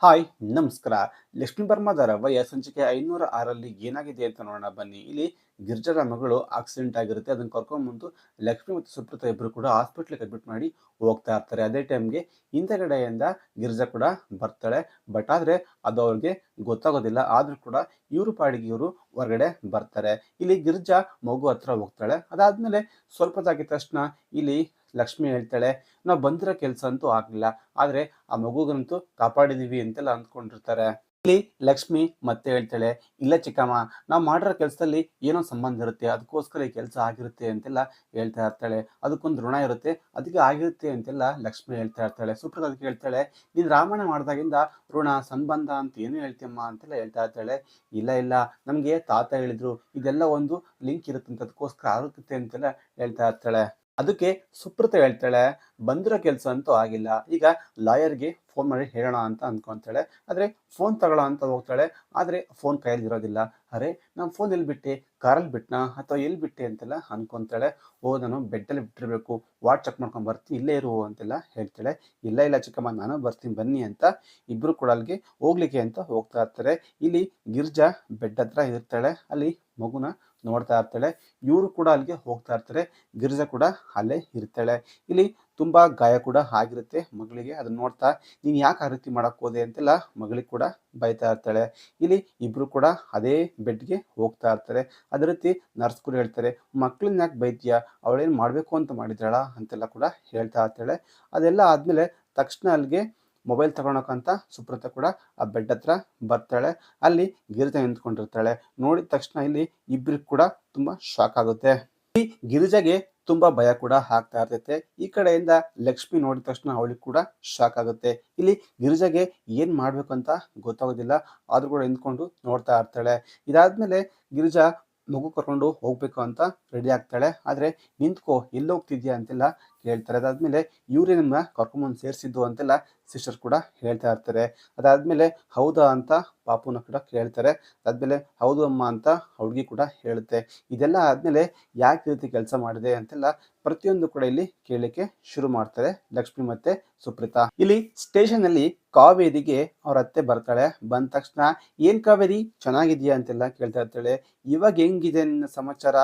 Hi ನಮಸ್ಕಾರ. ಲಕ್ಷ್ಮೀ ವರ್ಮಾ ಧಾರಾವಾಹಿಯ ಸಂಚಿಕೆ 506ರಲ್ಲಿ ಏನಾಗಿದೆ ಅಂತ ನೋಡೋಣ ಬನ್ನಿ. ಇಲ್ಲಿ ಗಿರ್ಜಾರ ಮಗಳು ಆಕ್ಸಿಡೆಂಟ್ ಆಗಿರುತ್ತೆ. ಅದನ್ನ ಕರ್ಕೊಂಡ್ಬಂದು ಲಕ್ಷ್ಮಿ ಮತ್ತು ಸುಪ್ರತಾ ಇಬ್ಬರು ಕೂಡ ಹಾಸ್ಪಿಟ್ಲಿಗೆ ಅಡ್ಮಿಟ್ ಮಾಡಿ ಹೋಗ್ತಾ ಇರ್ತಾರೆ. ಅದೇ ಟೈಮ್ಗೆ ಹಿಂದಗಡೆಯಿಂದ ಗಿರ್ಜಾ ಕೂಡ ಬರ್ತಾಳೆ. ಬಟ್ ಆದರೆ ಅದು ಅವ್ರಿಗೆ ಗೊತ್ತಾಗೋದಿಲ್ಲ. ಆದರೂ ಕೂಡ ಇವರು ಪಾಡಿಗೆ ಇವರು ಹೊರಗಡೆ ಬರ್ತಾರೆ. ಇಲ್ಲಿ ಗಿರ್ಜಾ ಮಗು ಹತ್ರ ಹೋಗ್ತಾಳೆ. ಅದಾದ್ಮೇಲೆ ಸ್ವಲ್ಪ ತಾಗಿದ ತಕ್ಷಣ ಇಲ್ಲಿ ಲಕ್ಷ್ಮಿ ಹೇಳ್ತಾಳೆ, ನಾವು ಬಂದಿರೋ ಕೆಲಸ ಅಂತೂ ಆಗ್ಲಿಲ್ಲ, ಆದ್ರೆ ಆ ಮಗುಗಂತೂ ಕಾಪಾಡಿದೀವಿ ಅಂತೆಲ್ಲ ಅಂದ್ಕೊಂಡಿರ್ತಾರೆ. ಇಲ್ಲಿ ಲಕ್ಷ್ಮಿ ಮತ್ತೆ ಹೇಳ್ತಾಳೆ, ಇಲ್ಲ ಚಿಕ್ಕಮ್ಮ, ನಾವು ಮಾಡಿರೋ ಕೆಲಸದಲ್ಲಿ ಏನೋ ಸಂಬಂಧ ಇರುತ್ತೆ, ಅದಕ್ಕೋಸ್ಕರ ಈ ಕೆಲಸ ಆಗಿರುತ್ತೆ ಅಂತೆಲ್ಲ ಹೇಳ್ತಾ ಇರ್ತಾಳೆ. ಅದಕ್ಕೊಂದು ಋಣ ಇರುತ್ತೆ, ಅದಕ್ಕೆ ಆಗಿರುತ್ತೆ ಅಂತೆಲ್ಲ ಲಕ್ಷ್ಮಿ ಹೇಳ್ತಾ ಇರ್ತಾಳೆ. ಸುಪ್ರಭಾ ಅದಕ್ಕೆ ಹೇಳ್ತಾಳೆ, ನೀನ್ ರಾಮಾಯಣ ಮಾಡಿದಾಗಿಂದ ಋಣ ಸಂಬಂಧ ಅಂತ ಏನು ಹೇಳ್ತೀಯಮ್ಮ ಅಂತೆಲ್ಲ ಹೇಳ್ತಾ ಇರ್ತಾಳೆ. ಇಲ್ಲ ಇಲ್ಲ, ನಮ್ಗೆ ತಾತ ಹೇಳಿದ್ರು ಇದೆಲ್ಲ ಒಂದು ಲಿಂಕ್ ಇರುತ್ತೆ, ಅದಕ್ಕೋಸ್ಕರ ಆಗುತ್ತೆ ಅಂತೆಲ್ಲ ಹೇಳ್ತಾ ಇರ್ತಾಳೆ. ಅದಕ್ಕೆ ಸುಪ್ರತಾ ಹೇಳ್ತಾಳೆ, ಬಂದಿರೋ ಕೆಲಸ ಅಂತೂ ಆಗಿಲ್ಲ, ಈಗ ಲಾಯರ್ಗೆ ಫೋನ್ ಮಾಡಿ ಹೇಳೋಣ ಅಂತ ಅಂದ್ಕೊಂತಾಳೆ. ಆದರೆ ಫೋನ್ ತಗೊಳ್ಳೋ ಅಂತ ಹೋಗ್ತಾಳೆ. ಆದರೆ ಫೋನ್ ಕೈಯಲ್ಲಿ ಇರೋದಿಲ್ಲ. ಅರೆ, ನಾನು ಫೋನ್ ಎಲ್ಲಿ ಬಿಟ್ಟೆ, ಕಾರಲ್ಲಿ ಬಿಟ್ನಾ ಅಥವಾ ಎಲ್ಲಿ ಬಿಟ್ಟೆ ಅಂತೆಲ್ಲ ಅನ್ಕೊಂತಾಳೆ. ಓ, ನಾನು ಬೆಡ್ಡಲ್ಲಿ ಬಿಟ್ಟಿರಬೇಕು, ವಾಟ್ ಚೆಕ್ ಮಾಡ್ಕೊಂಡು ಬರ್ತೀನಿ, ಇಲ್ಲೇ ಇರು ಅಂತೆಲ್ಲ ಹೇಳ್ತಾಳೆ. ಇಲ್ಲ ಇಲ್ಲ ಚಿಕ್ಕಮ್ಮ, ನಾನು ಬರ್ತೀನಿ ಬನ್ನಿ ಅಂತ ಇಬ್ಬರು ಕೂಡ ಅಲ್ಲಿಗೆ ಹೋಗ್ಲಿಕ್ಕೆ ಅಂತ ಹೋಗ್ತಾ ಇರ್ತಾರೆ. ಇಲ್ಲಿ ಗಿರ್ಜಾ ಬೆಡ್ ಹತ್ರ ಇರ್ತಾಳೆ. ಅಲ್ಲಿ ಮಗುನ ನೋಡ್ತಾ ಇರ್ತಾಳೆ. ಇವರು ಕೂಡ ಅಲ್ಲಿಗೆ ಹೋಗ್ತಾ ಇರ್ತಾರೆ. ಗಿರಿಜಾ ಕೂಡ ಅಲ್ಲೇ ಇರ್ತಾಳೆ. ಇಲ್ಲಿ ತುಂಬಾ ಗಾಯ ಕೂಡ ಆಗಿರುತ್ತೆ ಮಗಳಿಗೆ. ಅದನ್ನ ನೋಡ್ತಾ, ನೀನ್ ಯಾಕೆ ಆ ರೀತಿ ಮಾಡಕ್ ಹೋದೆ ಅಂತೆಲ್ಲ ಮಗಳಿಗೆ ಕೂಡ ಬೈತಾ ಇರ್ತಾಳೆ. ಇಲ್ಲಿ ಇಬ್ರು ಕೂಡ ಅದೇ ಬೆಡ್ಗೆ ಹೋಗ್ತಾ ಇರ್ತಾರೆ. ಅದೇ ರೀತಿ ನರ್ಸ್ ಕೂಡ ಹೇಳ್ತಾರೆ, ಮಕ್ಳನ್ನ ಯಾಕೆ ಬೈತೀಯ, ಅವಳೇನು ಮಾಡ್ಬೇಕು ಅಂತ ಮಾಡಿದ್ರಳ ಅಂತೆಲ್ಲ ಕೂಡ ಹೇಳ್ತಾ ಇರ್ತಾಳೆ. ಅದೆಲ್ಲ ಆದ್ಮೇಲೆ ತಕ್ಷಣ ಅಲ್ಲಿಗೆ ಮೊಬೈಲ್ ತಗೊಳಕಂತ ಸುಪ್ರತಾ ಕೂಡ ಆ ಬೆಡ್ ಹತ್ರ ಬರ್ತಾಳೆ. ಅಲ್ಲಿ ಗಿರಿಜಾ ನಿಂತ್ಕೊಂಡಿರ್ತಾಳೆ. ನೋಡಿದ ತಕ್ಷಣ ಇಲ್ಲಿ ಇಬ್ರಿಗೆ ಕೂಡ ತುಂಬಾ ಶಾಕ್ ಆಗುತ್ತೆ. ಈ ಗಿರಿಜಾಗೆ ತುಂಬಾ ಭಯ ಕೂಡ ಆಗ್ತಾ ಇರ್ತೈತೆ. ಈ ಕಡೆಯಿಂದ ಲಕ್ಷ್ಮಿ ನೋಡಿದ ತಕ್ಷಣ ಅವಳಿಗೆ ಕೂಡ ಶಾಕ್ ಆಗುತ್ತೆ. ಇಲ್ಲಿ ಗಿರಿಜಾಗೆ ಏನ್ ಮಾಡ್ಬೇಕು ಅಂತ ಗೊತ್ತಾಗೋದಿಲ್ಲ. ಆದ್ರೂ ಕೂಡ ನಿಂತ್ಕೊಂಡು ನೋಡ್ತಾ ಇರ್ತಾಳೆ. ಇದಾದ್ಮೇಲೆ ಗಿರಿಜಾ ಮಗು ಕರ್ಕೊಂಡು ಹೋಗ್ಬೇಕು ಅಂತ ರೆಡಿ ಆಗ್ತಾಳೆ. ಆದ್ರೆ ನಿಂತ್ಕೋ, ಎಲ್ಲಿ ಹೋಗ್ತಿದ್ಯಾ ಅಂತೆಲ್ಲ ಕೇಳ್ತಾರೆ. ಅದಾದ್ಮೇಲೆ ಇವ್ರೇ ನಿಮ್ನ ಕರ್ಕೊಂಬಂದು ಸೇರಿಸಿದ್ದು ಅಂತೆಲ್ಲ ಸಿಸ್ಟರ್ ಕೂಡ ಹೇಳ್ತಾ ಇರ್ತಾರೆ. ಅದಾದ್ಮೇಲೆ ಹೌದಾ ಅಂತ ಪಾಪುನ ಕೂಡ ಕೇಳ್ತಾರೆ. ಅದಾದ್ಮೇಲೆ ಹೌದು ಅಮ್ಮ ಅಂತ ಹುಡುಗಿ ಕೂಡ ಹೇಳುತ್ತೆ. ಇದೆಲ್ಲ ಆದ್ಮೇಲೆ ಯಾಕೆ ರೀತಿ ಕೆಲಸ ಮಾಡಿದೆ ಅಂತೆಲ್ಲ ಪ್ರತಿಯೊಂದು ಕೂಡ ಇಲ್ಲಿ ಕೇಳಲಿಕ್ಕೆ ಶುರು ಮಾಡ್ತಾರೆ ಲಕ್ಷ್ಮಿ ಮತ್ತೆ ಸುಪ್ರೀತಾ. ಇಲ್ಲಿ ಸ್ಟೇಷನ್ ಅಲ್ಲಿ ಕಾವೇರಿಗೆ ಅವ್ರ ಅತ್ತೆ ಬರ್ತಾಳೆ. ಬಂದ ತಕ್ಷಣ, ಏನ್ ಕಾವೇರಿ ಚೆನ್ನಾಗಿದ್ಯಾ ಅಂತೆಲ್ಲ ಕೇಳ್ತಾ ಇರ್ತಾಳೆ. ಇವಾಗ ಹೆಂಗಿದೆ ನಿನ್ನ ಸಮಾಚಾರ,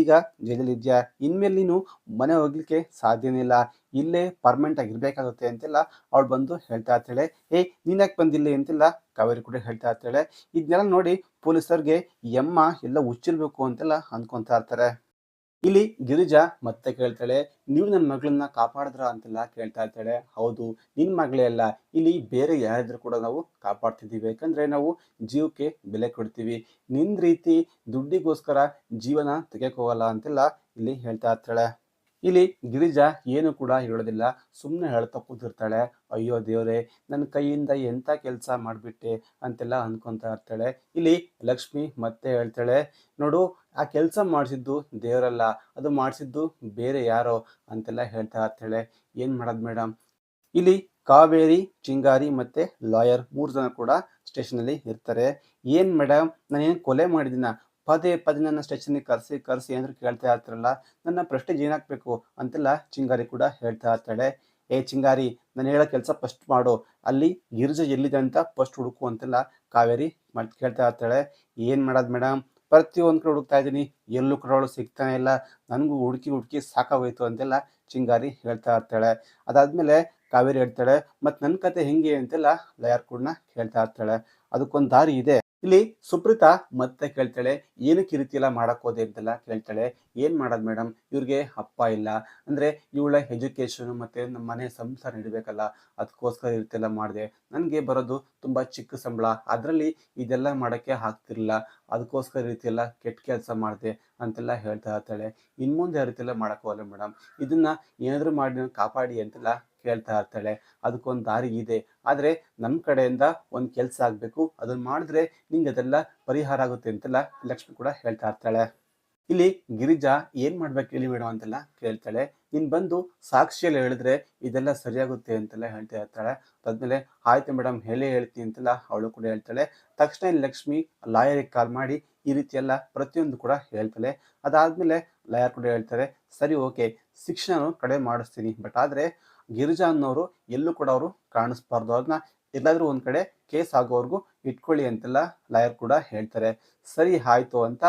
ಈಗ ಜೈಲಲ್ಲಿದ್ಯಾ, ಇನ್ಮೇಲೆ ನೀನು ಮನೆ ಹೋಗ್ಲಿಕ್ಕೆ ಸಾಧ್ಯನೇ ಇಲ್ಲ, ಇಲ್ಲೇ ಪರ್ಮನೆಂಟ್ ಆಗಿ ಇರ್ಬೇಕಾಗುತ್ತೆ ಅಂತೆಲ್ಲ ಅವಳು ಬಂದು ಹೇಳ್ತಾ ಇರ್ತಾಳೆ. ಏಯ್, ನೀನ್ ಯಾಕೆ ಬಂದಿಲ್ಲ ಅಂತೆಲ್ಲ ಕಾವೇರಿ ಕೂಡ ಹೇಳ್ತಾ ಇರ್ತಾಳೆ. ಇದನ್ನೆಲ್ಲ ನೋಡಿ ಪೊಲೀಸರಿಗೆ ಎಮ್ಮ ಎಲ್ಲ ಹುಚ್ಚಿರ್ಬೇಕು ಅಂತೆಲ್ಲ ಅನ್ಕೊಂತಾ ಇರ್ತಾರೆ. ಇಲ್ಲಿ ಗಿರಿಜಾ ಮತ್ತೆ ಕೇಳ್ತಾಳೆ, ನೀವು ನನ್ನ ಮಗಳನ್ನ ಕಾಪಾಡಿದ್ರ ಅಂತೆಲ್ಲ ಕೇಳ್ತಾ ಇರ್ತಾಳೆ. ಹೌದು, ನಿನ್ ಮಗಳೇ ಅಲ್ಲ, ಇಲ್ಲಿ ಬೇರೆ ಯಾರಿದ್ರು ಕೂಡ ನಾವು ಕಾಪಾಡ್ತಿದ್ದೀವಿ, ಯಾಕಂದ್ರೆ ನಾವು ಜೀವಕ್ಕೆ ಬೆಲೆ ಕೊಡ್ತೀವಿ, ನಿನ್ ರೀತಿ ದುಡ್ಡಿಗೋಸ್ಕರ ಜೀವನ ತೆಗೆಯಕ್ ಹೋಗಲ್ಲ ಅಂತೆಲ್ಲ ಇಲ್ಲಿ ಹೇಳ್ತಾ ಇರ್ತಾಳೆ. ಇಲ್ಲಿ ಗಿರಿಜಾ ಏನು ಕೂಡ ಹೇಳೋದಿಲ್ಲ, ಸುಮ್ಮನೆ ಹೇಳ್ತಾ ಕೂತಿರ್ತಾಳೆ. ಅಯ್ಯೋ ದೇವ್ರೆ, ನನ್ನ ಕೈಯಿಂದ ಎಂಥ ಕೆಲಸ ಮಾಡಿಬಿಟ್ಟೆ ಅಂತೆಲ್ಲ ಅನ್ಕೊಂತಾ ಇರ್ತಾಳೆ. ಇಲ್ಲಿ ಲಕ್ಷ್ಮಿ ಮತ್ತೆ ಹೇಳ್ತಾಳೆ, ನೋಡು, ಆ ಕೆಲಸ ಮಾಡಿಸಿದ್ದು ದೇವರಲ್ಲ, ಅದು ಮಾಡಿಸಿದ್ದು ಬೇರೆ ಯಾರೋ ಅಂತೆಲ್ಲ ಹೇಳ್ತಾ ಇರ್ತಾಳೆ. ಏನು ಮಾಡೋದು ಮೇಡಮ್. ಇಲ್ಲಿ ಕಾವೇರಿ, ಚಿಂಗಾರಿ ಮತ್ತೆ ಲಾಯರ್ 3 ಜನ ಕೂಡ ಸ್ಟೇಷನಲ್ಲಿ ಇರ್ತಾರೆ. ಏನು ಮೇಡಮ್, ನಾನೇನು ಕೊಲೆ ಮಾಡಿದ್ದೀನ, ಪದೇ ಪದೇ ನನ್ನ ಸ್ಟೇಷನ್ಗೆ ಕರೆಸಿ ಕರೆಸಿ ಅಂದ್ರೆ ಕೇಳ್ತಾ ಇರ್ತಾರಲ್ಲ, ನನ್ನ ಪ್ರೆಸ್ಟೇಜ್ ಏನಾಗಬೇಕು ಅಂತೆಲ್ಲ ಚಿಂಗಾರಿ ಕೂಡ ಹೇಳ್ತಾ ಇರ್ತಾಳೆ. ಏ ಚಿಂಗಾರಿ, ನಾನು ಹೇಳೋ ಕೆಲಸ ಫಸ್ಟ್ ಮಾಡು, ಅಲ್ಲಿ ಗಿರಿಜಾ ಎಲ್ಲಿದೆ ಅಂತ ಫಸ್ಟ್ ಹುಡುಕು ಅಂತೆಲ್ಲ ಕಾವೇರಿ ಮತ್ತೆ ಕೇಳ್ತಾ ಇರ್ತಾಳೆ. ಏನು ಮಾಡೋದು ಮೇಡಮ್, ಪ್ರತಿಯೊಂದು ಕಡೆ ಹುಡುಕ್ತಾ ಇದ್ದೀನಿ, ಎಲ್ಲೂ ಕೂಡ ಅವಳು ಸಿಗ್ತಾನೆ ಇಲ್ಲ, ನನಗೂ ಹುಡುಕಿ ಹುಡುಕಿ ಸಾಕಾಗೋಯ್ತು ಅಂತೆಲ್ಲ ಚಿಂಗಾರಿ ಹೇಳ್ತಾ ಇರ್ತಾಳೆ. ಅದಾದ್ಮೇಲೆ ಕಾವೇರಿ ಹೇಳ್ತಾಳೆ, ಮತ್ತು ನನ್ನ ಕತೆ ಹೆಂಗೆ ಅಂತೆಲ್ಲ ಲಾಯರ್ ಕೂಡ ಕೇಳ್ತಾ ಇರ್ತಾಳೆ. ಅದಕ್ಕೊಂದು ದಾರಿ ಇದೆ. ಇಲ್ಲಿ ಸುಪ್ರೀತಾ ಮತ್ತೆ ಕೇಳ್ತಾಳೆ, ಏನಕ್ಕೆ ಈ ರೀತಿ ಎಲ್ಲ ಮಾಡಕ್ ಹೋದೆ ಅಂತೆಲ್ಲ ಕೇಳ್ತಾಳೆ. ಏನ್ ಮಾಡೋದು ಮೇಡಮ್, ಇವ್ರಿಗೆ ಅಪ್ಪ ಇಲ್ಲ, ಅಂದ್ರೆ ಇವಳ ಎಜುಕೇಶನ್ ಮತ್ತೆ ನಮ್ಮ ಮನೆ ಸಂಸಾರ ನಡಿಬೇಕಲ್ಲ, ಅದಕ್ಕೋಸ್ಕರ ಈ ರೀತಿ ಎಲ್ಲ ಮಾಡಿದೆ. ನನಗೆ ಬರೋದು ತುಂಬಾ ಚಿಕ್ಕ ಸಂಬಳ, ಅದರಲ್ಲಿ ಇದೆಲ್ಲ ಮಾಡಕ್ಕೆ ಆಗ್ತಿರ್ಲಿಲ್ಲ, ಅದಕ್ಕೋಸ್ಕರ ಈ ರೀತಿ ಎಲ್ಲ ಕೆಟ್ಟ ಕೆಲಸ ಮಾಡಿದೆ ಅಂತೆಲ್ಲ ಹೇಳ್ತಾ ಇರ್ತಾಳೆ. ಇನ್ಮುಂದೆ ಆ ರೀತಿ ಎಲ್ಲ ಮಾಡಕ್ ಹೋಗಲ್ಲ ಮೇಡಮ್, ಇದನ್ನ ಏನಾದ್ರು ಮಾಡಿ ಕಾಪಾಡಿ ಅಂತೆಲ್ಲ ಕೇಳ್ತಾ ಇರ್ತಾಳೆ. ಅದಕ್ಕೊಂದು ದಾರಿ ಇದೆ, ಆದ್ರೆ ನಮ್ಮ ಕಡೆಯಿಂದ ಒಂದು ಕೆಲಸ ಆಗಬೇಕು, ಅದನ್ನ ಮಾಡಿದ್ರೆ ನಿಂಗೆ ಅದೆಲ್ಲ ಪರಿಹಾರ ಆಗುತ್ತೆ ಅಂತೆಲ್ಲ ಲಕ್ಷ್ಮಿ ಕೂಡ ಹೇಳ್ತಾ ಇರ್ತಾಳೆ. ಇಲ್ಲಿ ಗಿರಿಜಾ ಏನ್ ಮಾಡ್ಬೇಕು ಹೇಳಿ ಮೇಡಮ್ ಅಂತೆಲ್ಲ ಕೇಳ್ತಾಳೆ. ನೀನ್ ಬಂದು ಸಾಕ್ಷಿಯಲ್ಲಿ ಹೇಳಿದ್ರೆ ಇದೆಲ್ಲ ಸರಿಯಾಗುತ್ತೆ ಅಂತೆಲ್ಲ ಹೇಳ್ತಾ ಇರ್ತಾಳೆ. ಅದಾದ್ಮೇಲೆ ಆಯ್ತು ಮೇಡಮ್, ಹೇಳೇ ಹೇಳ್ತೀನಿ ಅಂತೆಲ್ಲ ಅವಳು ಕೂಡ ಹೇಳ್ತಾಳೆ. ತಕ್ಷಣ ಇಲ್ಲಿ ಲಕ್ಷ್ಮಿ ಲಾಯರಿಗೆ ಕಾಲ್ ಮಾಡಿ ಈ ರೀತಿ ಎಲ್ಲ ಪ್ರತಿಯೊಂದು ಕೂಡ ಹೇಳ್ತಾಳೆ. ಅದಾದ್ಮೇಲೆ ಲಾಯರ್ ಕೂಡ ಹೇಳ್ತಾರೆ, ಸರಿ ಓಕೆ, ಶಿಕ್ಷಣ ಕಡಿಮೆ ಮಾಡಿಸ್ತೀನಿ, ಬಟ್ ಆದ್ರೆ ಗಿರಿಜಾ ಅನ್ನೋರು ಎಲ್ಲೂ ಕೂಡ ಅವರು ಕಾಣಿಸ್ಬಾರ್ದು, ಅದನ್ನ ಎಲ್ಲಾದ್ರೂ ಒಂದ್ ಕಡೆ ಕೇಸ್ ಆಗೋವರೆಗೂ ಇಟ್ಕೊಳ್ಳಿ ಅಂತೆಲ್ಲ ಲಾಯರ್ ಕೂಡ ಹೇಳ್ತಾರೆ. ಸರಿ ಆಯ್ತು ಅಂತ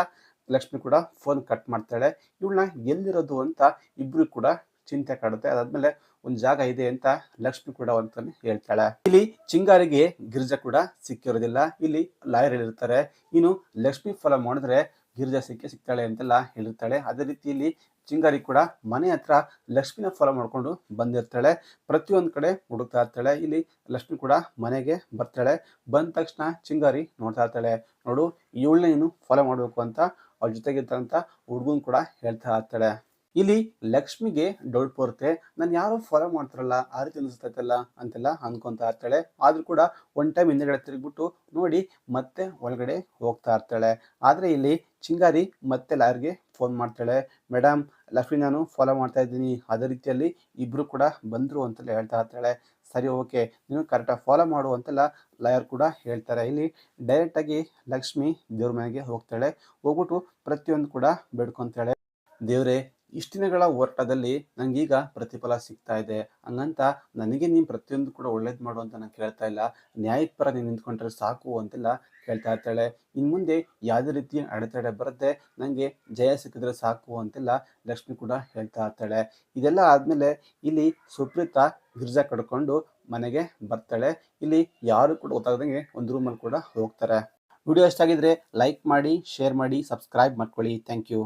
ಲಕ್ಷ್ಮಿ ಕೂಡ ಫೋನ್ ಕಟ್ ಮಾಡ್ತಾಳೆ. ಇವಳನ್ನ ಎಲ್ಲಿರೋದು ಅಂತ ಇಬ್ರು ಕೂಡ ಚಿಂತೆ ಕಾಡುತ್ತೆ. ಅದಾದ್ಮೇಲೆ ಒಂದು ಜಾಗ ಇದೆ ಅಂತ ಲಕ್ಷ್ಮಿ ಕೂಡ ಅಂತಾನೆ ಹೇಳ್ತಾಳೆ. ಇಲ್ಲಿ ಚಿಂಗಾರಿಗೆ ಗಿರಿಜಾ ಕೂಡ ಸಿಕ್ಕಿರೋದಿಲ್ಲ. ಇಲ್ಲಿ ಲಾಯರ್ ಹೇಳಿರ್ತಾರೆ, ಇನ್ನು ಲಕ್ಷ್ಮಿ ಫಾಲೋ ಮಾಡಿದ್ರೆ ಗಿರಿಜಾ ಸಿಗ್ತಾಳೆ ಅಂತೆಲ್ಲ ಹೇಳಿರ್ತಾಳೆ. ಅದೇ ರೀತಿಯಲ್ಲಿ ಚಿಂಗಾರಿ ಕೂಡ ಮನೆ ಹತ್ರ ಲಕ್ಷ್ಮಿನ ಫಾಲೋ ಮಾಡ್ಕೊಂಡು ಬಂದಿರ್ತಾಳೆ. ಪ್ರತಿಯೊಂದು ಕಡೆ ಹುಡುಕ್ತಾ ಇರ್ತಾಳೆ. ಇಲ್ಲಿ ಲಕ್ಷ್ಮಿ ಕೂಡ ಮನೆಗೆ ಬರ್ತಾಳೆ. ಬಂದ ತಕ್ಷಣ ಚಿಂಗಾರಿ ನೋಡ್ತಾ ಇರ್ತಾಳೆ, ನೋಡು ಇವಳನ್ನ ನೀನು ಫಾಲೋ ಮಾಡಬೇಕು ಅಂತ ಅವ್ರ ಜೊತೆಗಿದ್ದಂಥ ಹುಡುಗನ್ ಕೂಡ ಹೇಳ್ತಾ ಇರ್ತಾಳೆ. ಇಲ್ಲಿ ಲಕ್ಷ್ಮಿಗೆ ಡೌಟ್ ಬರುತ್ತೆ, ನಾನು ಯಾರೋ ಫಾಲೋ ಮಾಡ್ತಾರಲ್ಲ ಆ ರೀತಿ ಅನಿಸ್ತೈತಲ್ಲ ಅಂತೆಲ್ಲ ಅನ್ಕೊಂತಾ ಇರ್ತಾಳೆ. ಆದ್ರೂ ಕೂಡ ಒನ್ ಟೈಮ್ ಹಿಂದೆಗಡೆ ತಿರುಗ್ಬಿಟ್ಟು ನೋಡಿ ಮತ್ತೆ ಒಳಗಡೆ ಹೋಗ್ತಾ ಇರ್ತಾಳೆ. ಆದರೆ ಇಲ್ಲಿ ಚಿಂಗಾರಿ ಮತ್ತೆ ಲಾಯರ್ಗೆ ಫೋನ್ ಮಾಡ್ತಾಳೆ, ಮೇಡಮ್ ಲಕ್ಷ್ಮಿ ನಾನು ಫಾಲೋ ಮಾಡ್ತಾ ಇದ್ದೀನಿ, ಅದೇ ರೀತಿಯಲ್ಲಿ ಇಬ್ರು ಕೂಡ ಬಂದರು ಅಂತೆಲ್ಲ ಹೇಳ್ತಾ ಇರ್ತಾಳೆ. ಸರಿ ಓಕೆ, ನೀನು ಕರೆಕ್ಟಾಗಿ ಫಾಲೋ ಮಾಡು ಅಂತೆಲ್ಲ ಲಾಯರ್ ಕೂಡ ಹೇಳ್ತಾರೆ. ಇಲ್ಲಿ ಡೈರೆಕ್ಟಾಗಿ ಲಕ್ಷ್ಮಿ ದೇವ್ರ ಮನೆಗೆ ಹೋಗ್ತಾಳೆ. ಹೋಗ್ಬಿಟ್ಟು ಪ್ರತಿಯೊಂದು ಕೂಡ ಬೇಡ್ಕೊತಾಳೆ, ದೇವ್ರೆ ಇಷ್ಟು ದಿನಗಳ ಹೋರಾಟದಲ್ಲಿ ನನಗೀಗ ಪ್ರತಿಫಲ ಸಿಗ್ತಾ ಇದೆ, ಹಂಗಂತ ನನಗೆ ನೀನು ಪ್ರತಿಯೊಂದು ಕೂಡ ಒಳ್ಳೇದು ಮಾಡು ಅಂತ ನಾನು ಕೇಳ್ತಾ ಇಲ್ಲ, ನ್ಯಾಯದ ಪರ ನೀನು ನಿಂತ್ಕೊಂಡ್ರೆ ಸಾಕು ಅಂತೆಲ್ಲ ಕೇಳ್ತಾ ಇರ್ತಾಳೆ. ಇನ್ನು ಮುಂದೆ ಯಾವುದೇ ರೀತಿಯ ಅಡೆತಡೆ ಬರದೆ ನನಗೆ ಜಯ ಸಿಕ್ಕಿದ್ರೆ ಸಾಕು ಅಂತೆಲ್ಲ ಲಕ್ಷ್ಮಿ ಕೂಡ ಹೇಳ್ತಾ ಇರ್ತಾಳೆ. ಇದೆಲ್ಲ ಆದಮೇಲೆ ಇಲ್ಲಿ ಸುಪ್ರೀತಾ ಗಿರ್ಜಾ ಕಡ್ಕೊಂಡು ಮನೆಗೆ ಬರ್ತಾಳೆ. ಇಲ್ಲಿ ಯಾರು ಕೂಡ ಗೊತ್ತಾಗದಂಗೆ ಒಂದು ರೂಮಲ್ಲಿ ಕೂಡ ಹೋಗ್ತಾರೆ. ವಿಡಿಯೋ ಇಷ್ಟ ಆಗಿದ್ರೆ ಲೈಕ್ ಮಾಡಿ, ಶೇರ್ ಮಾಡಿ, ಸಬ್ಸ್ಕ್ರೈಬ್ ಮಾಡ್ಕೊಳ್ಳಿ. Thank you.